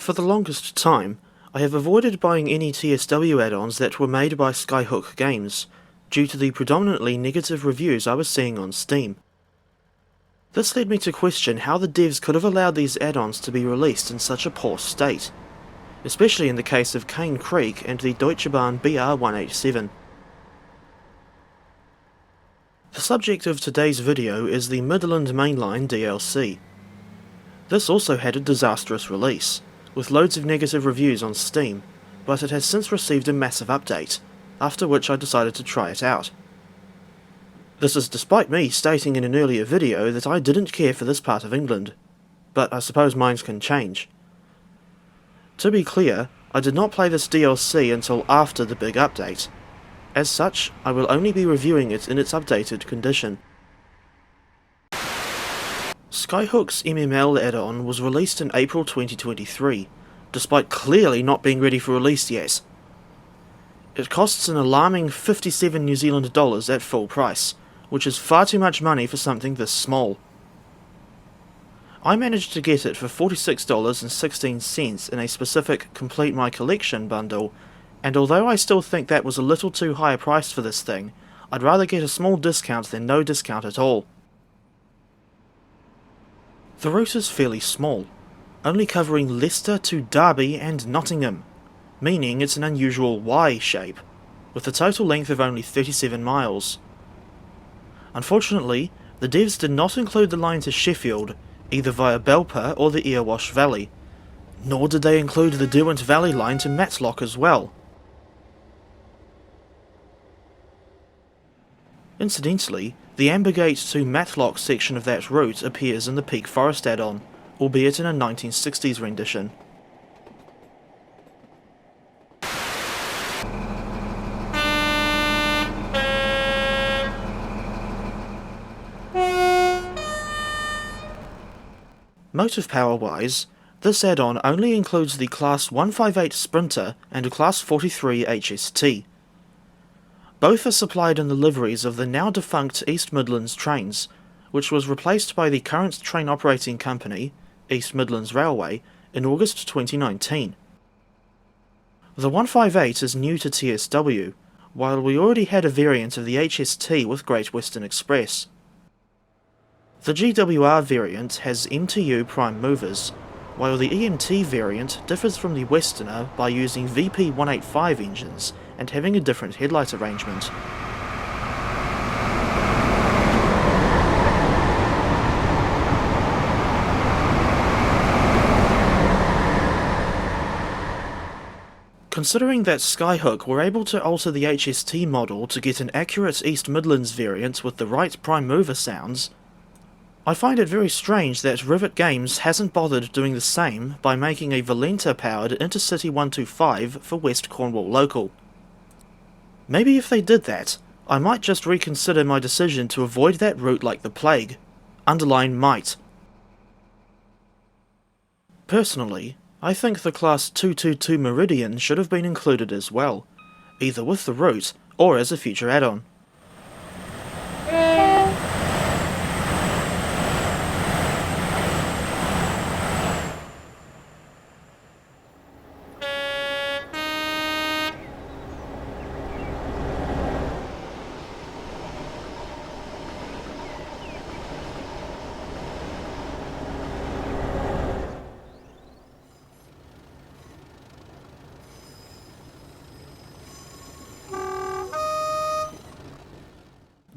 For the longest time, I have avoided buying any TSW add-ons that were made by Skyhook Games, due to the predominantly negative reviews I was seeing on Steam. This led me to question how the devs could have allowed these add-ons to be released in such a poor state, especially in the case of Cane Creek and the Deutsche Bahn BR187. The subject of today's video is the Midland Mainline DLC. This also had a disastrous release, with loads of negative reviews on Steam, but it has since received a massive update, after which I decided to try it out. This is despite me stating in an earlier video that I didn't care for this part of England, but I suppose minds can change. To be clear, I did not play this DLC until after the big update. As such, I will only be reviewing it in its updated condition. Skyhook's MML add-on was released in April 2023, despite clearly not being ready for release yet. It costs an alarming $57 New Zealand dollars at full price, which is far too much money for something this small. I managed to get it for $46.16 in a specific Complete My Collection bundle, and although I still think that was a little too high a price for this thing, I'd rather get a small discount than no discount at all. The route is fairly small, only covering Leicester to Derby and Nottingham, meaning it's an unusual Y shape, with a total length of only 37 miles. Unfortunately, the devs did not include the line to Sheffield, either via Belper or the Erewash Valley, nor did they include the Derwent Valley line to Matlock as well. Incidentally, the Ambergate to Matlock section of that route appears in the Peak Forest add-on, albeit in a 1960s rendition. Motive power-wise, this add-on only includes the Class 158 Sprinter and a Class 43 HST. Both are supplied in the liveries of the now-defunct East Midlands Trains, which was replaced by the current train operating company, East Midlands Railway, in August 2019. The 158 is new to TSW, while we already had a variant of the HST with Great Western Express. The GWR variant has MTU prime movers, while the EMT variant differs from the Westerner by using VP185 engines and having a different headlight arrangement. Considering that Skyhook were able to alter the HST model to get an accurate East Midlands variant with the right prime mover sounds, I find it very strange that Rivet Games hasn't bothered doing the same by making a Valenta-powered Intercity 125 for West Cornwall Local. Maybe if they did that, I might just reconsider my decision to avoid that route like the plague. Underline might. Personally, I think the Class 222 Meridian should have been included as well, either with the route or as a future add-on.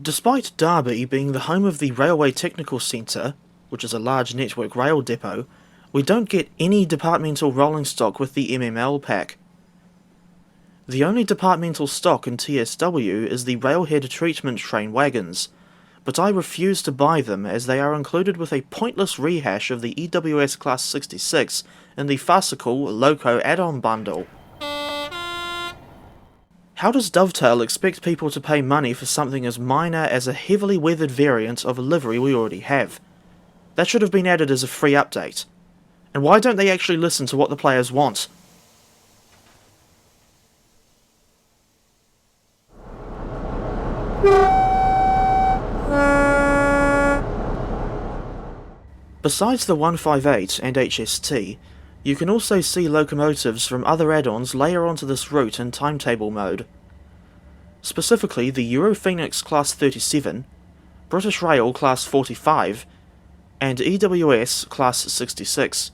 Despite Derby being the home of the Railway Technical Centre, which is a large network rail depot, we don't get any departmental rolling stock with the MML pack. The only departmental stock in TSW is the Railhead Treatment Train wagons, but I refuse to buy them as they are included with a pointless rehash of the EWS Class 66 in the farcical Loco add-on bundle. How does Dovetail expect people to pay money for something as minor as a heavily weathered variant of a livery we already have? That should have been added as a free update. And why don't they actually listen to what the players want? Besides the 158 and HST, You can also see locomotives from other add-ons layer onto this route in timetable mode. Specifically the Europhoenix Class 37, British Rail Class 45, and EWS Class 66.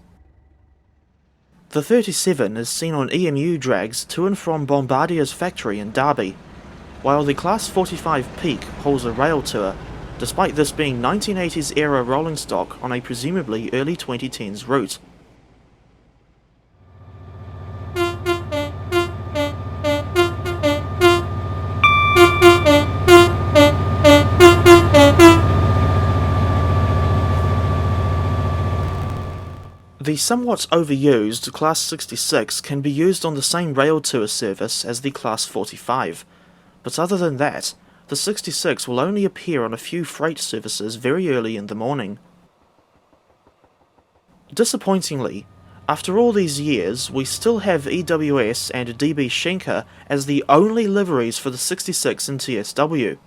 The 37 is seen on EMU drags to and from Bombardier's factory in Derby, while the Class 45 Peak pulls a rail tour, despite this being 1980s era rolling stock on a presumably early 2010s route. The somewhat overused Class 66 can be used on the same rail tour service as the Class 45, but other than that, the 66 will only appear on a few freight services very early in the morning. Disappointingly, after all these years, we still have EWS and DB Schenker as the only liveries for the 66 in TSW,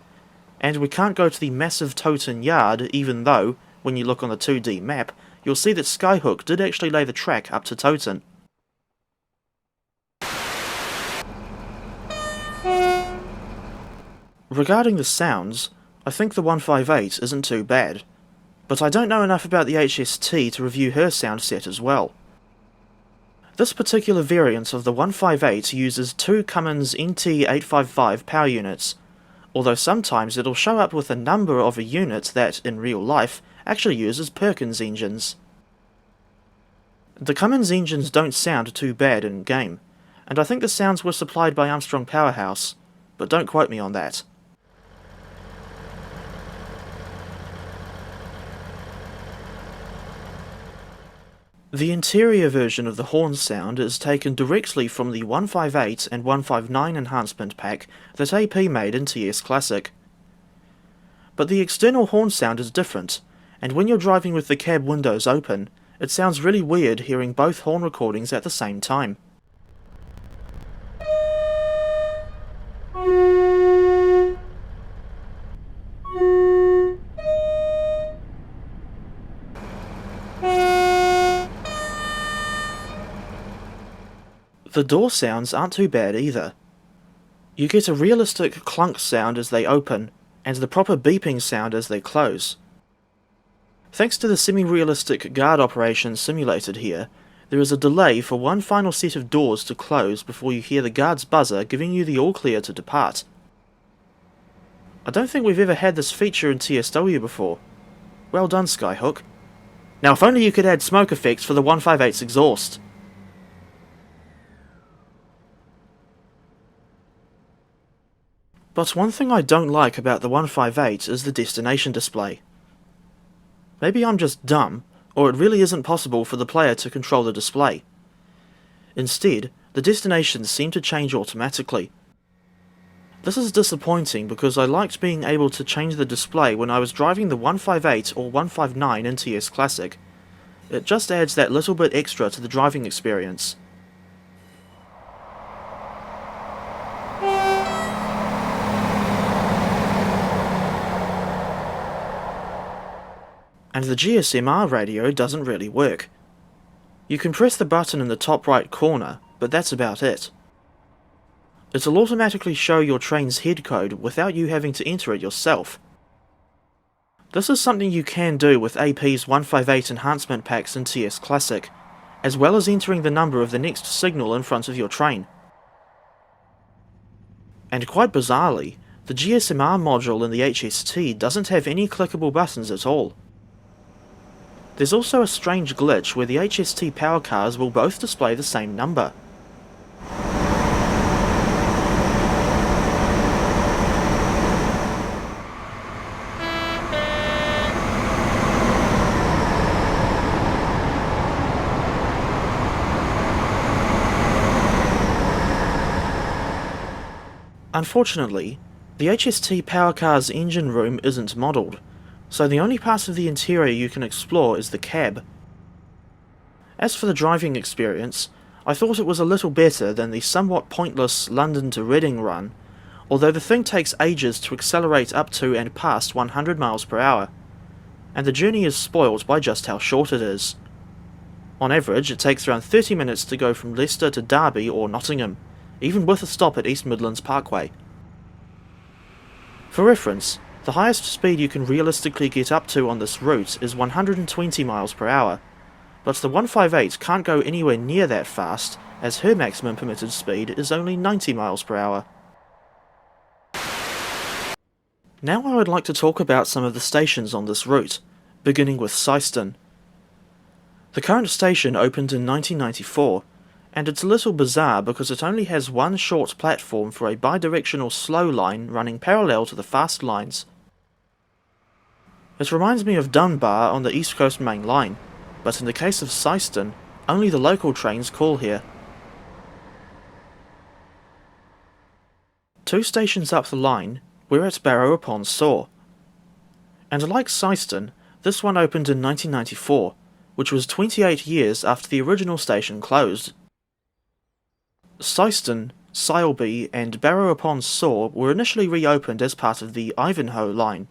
and we can't go to the massive Toten yard even though, when you look on the 2D map, you'll see that Skyhook did actually lay the track up to Toten. Regarding the sounds, I think the 158 isn't too bad, but I don't know enough about the HST to review her sound set as well. This particular variant of the 158 uses two Cummins NT855 power units, although sometimes it'll show up with a number of a unit that, in real life, actually uses Perkins engines. The Cummins engines don't sound too bad in game, and I think the sounds were supplied by Armstrong Powerhouse, but don't quote me on that. The interior version of the horn sound is taken directly from the 158 and 159 enhancement pack that AP made in TS Classic. But the external horn sound is different, and when you're driving with the cab windows open, it sounds really weird hearing both horn recordings at the same time. The door sounds aren't too bad either. You get a realistic clunk sound as they open, and the proper beeping sound as they close. Thanks to the semi-realistic guard operation simulated here, there is a delay for one final set of doors to close before you hear the guard's buzzer giving you the all-clear to depart. I don't think we've ever had this feature in TSW before. Well done, Skyhook. Now if only you could add smoke effects for the 158's exhaust. But one thing I don't like about the 158 is the destination display. Maybe I'm just dumb, or it really isn't possible for the player to control the display. Instead, the destinations seem to change automatically. This is disappointing because I liked being able to change the display when I was driving the 158 or 159 in TS Classic. It just adds that little bit extra to the driving experience. And the GSMR radio doesn't really work. You can press the button in the top right corner, but that's about it. It'll automatically show your train's head code without you having to enter it yourself. This is something you can do with AP's 158 enhancement packs in TS Classic, as well as entering the number of the next signal in front of your train. And quite bizarrely, the GSMR module in the HST doesn't have any clickable buttons at all. There's also a strange glitch where the HST power cars will both display the same number. Unfortunately, the HST power car's engine room isn't modelled, so the only part of the interior you can explore is the cab. As for the driving experience, I thought it was a little better than the somewhat pointless London to Reading run, although the thing takes ages to accelerate up to and past 100 miles per hour, and the journey is spoilt by just how short it is. On average, it takes around 30 minutes to go from Leicester to Derby or Nottingham, even with a stop at East Midlands Parkway. For reference, the highest speed you can realistically get up to on this route is 120 miles per hour, but the 158 can't go anywhere near that fast, as her maximum permitted speed is only 90 miles per hour. Now I would like to talk about some of the stations on this route, beginning with Syston. The current station opened in 1994, and it's a little bizarre because it only has one short platform for a bidirectional slow line running parallel to the fast lines. It reminds me of Dunbar on the East Coast Mainline, but in the case of Syston, only the local trains call here. 2 stations up the line, we're at Barrow-upon-Soar. And like Syston, this one opened in 1994, which was 28 years after the original station closed. Syston, Sileby and Barrow-upon-Soar were initially reopened as part of the Ivanhoe line,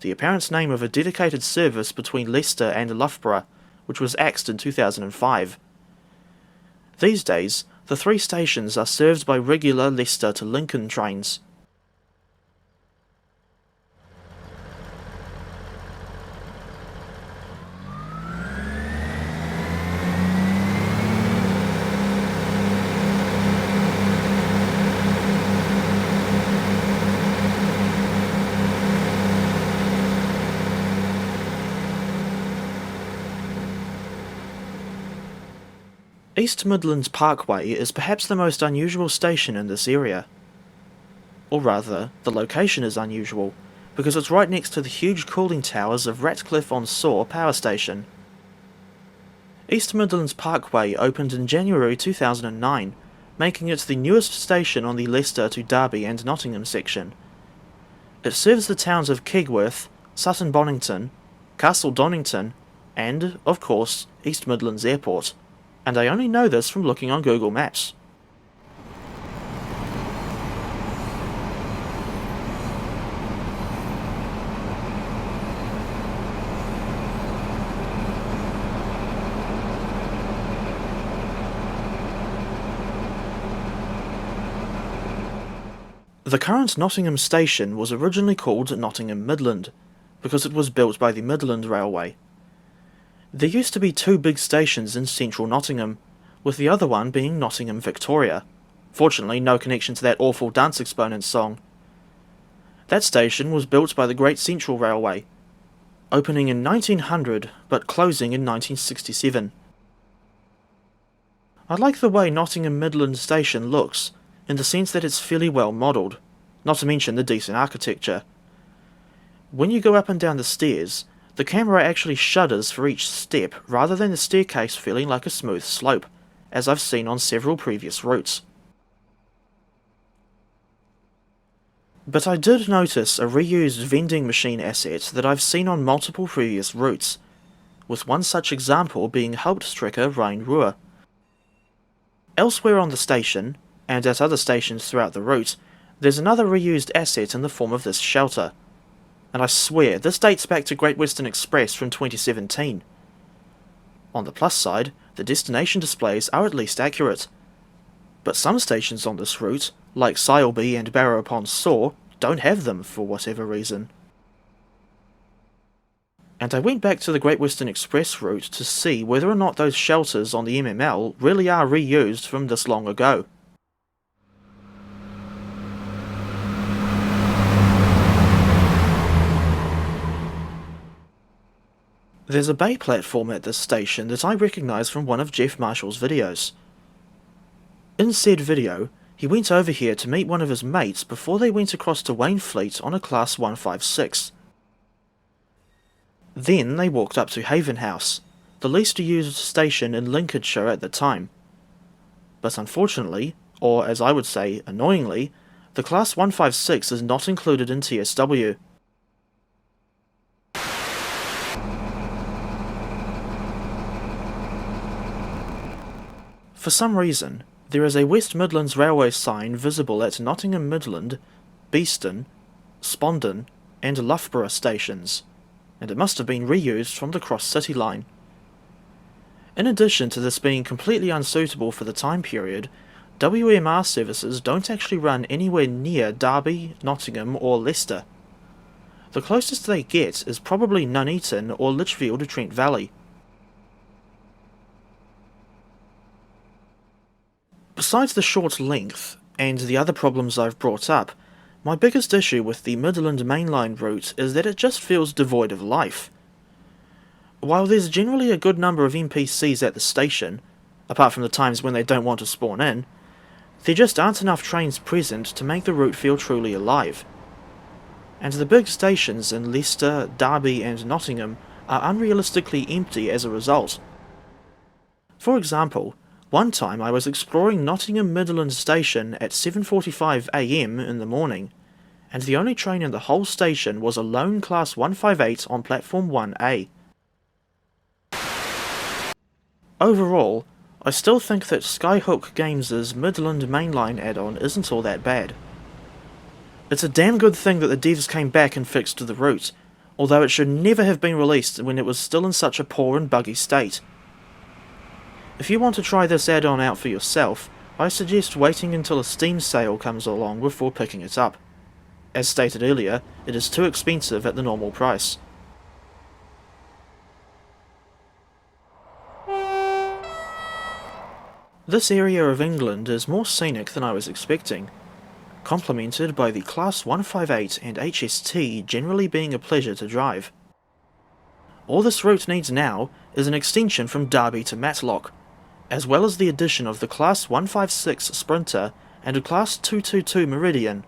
the apparent name of a dedicated service between Leicester and Loughborough, which was axed in 2005. These days, the 3 stations are served by regular Leicester to Lincoln trains. East Midlands Parkway is perhaps the most unusual station in this area. Or rather, the location is unusual, because it's right next to the huge cooling towers of Ratcliffe-on-Soar Power Station. East Midlands Parkway opened in January 2009, making it the newest station on the Leicester to Derby and Nottingham section. It serves the towns of Kegworth, Sutton Bonington, Castle Donington, and, of course, East Midlands Airport. And I only know this from looking on Google Maps. The current Nottingham station was originally called Nottingham Midland, because it was built by the Midland Railway. There used to be 2 big stations in central Nottingham, with the other one being Nottingham Victoria. Fortunately, no connection to that awful Dance Exponents song. That station was built by the Great Central Railway, opening in 1900 but closing in 1967. I like the way Nottingham Midland Station looks, in the sense that it's fairly well modelled, not to mention the decent architecture. When you go up and down the stairs, the camera actually shudders for each step rather than the staircase feeling like a smooth slope, as I've seen on several previous routes. But I did notice a reused vending machine asset that I've seen on multiple previous routes, with one such example being Hauptstrecke Rhein-Ruhr. Elsewhere on the station, and at other stations throughout the route, there's another reused asset in the form of this shelter. And I swear, this dates back to Great Western Express from 2017. On the plus side, the destination displays are at least accurate. But some stations on this route, like Sileby and Barrow-upon-Soar, don't have them for whatever reason. And I went back to the Great Western Express route to see whether or not those shelters on the MML really are reused from this long ago. There's a bay platform at this station that I recognise from one of Jeff Marshall's videos. In said video, he went over here to meet one of his mates before they went across to Wainfleet on a Class 156. Then they walked up to Haven House, the least used station in Lincolnshire at the time. But unfortunately, or as I would say, annoyingly, the Class 156 is not included in TSW. For some reason, there is a West Midlands Railway sign visible at Nottingham Midland, Beeston, Spondon and Loughborough stations, and it must have been reused from the Cross City line. In addition to this being completely unsuitable for the time period, WMR services don't actually run anywhere near Derby, Nottingham or Leicester. The closest they get is probably Nuneaton or Lichfield, Trent Valley. Besides the short length, and the other problems I've brought up, my biggest issue with the Midland Mainline route is that it just feels devoid of life. While there's generally a good number of NPCs at the station, apart from the times when they don't want to spawn in, there just aren't enough trains present to make the route feel truly alive. And the big stations in Leicester, Derby and Nottingham are unrealistically empty as a result. For example, one time I was exploring Nottingham Midland Station at 7:45 AM in the morning, and the only train in the whole station was a lone Class 158 on Platform 1A. Overall, I still think that Skyhook Games' Midland Mainline add-on isn't all that bad. It's a damn good thing that the devs came back and fixed the route, although it should never have been released when it was still in such a poor and buggy state. If you want to try this add-on out for yourself, I suggest waiting until a Steam sale comes along before picking it up. As stated earlier, it is too expensive at the normal price. This area of England is more scenic than I was expecting, complemented by the Class 158 and HST generally being a pleasure to drive. All this route needs now is an extension from Derby to Matlock, as well as the addition of the Class 156 Sprinter and a Class 222 Meridian.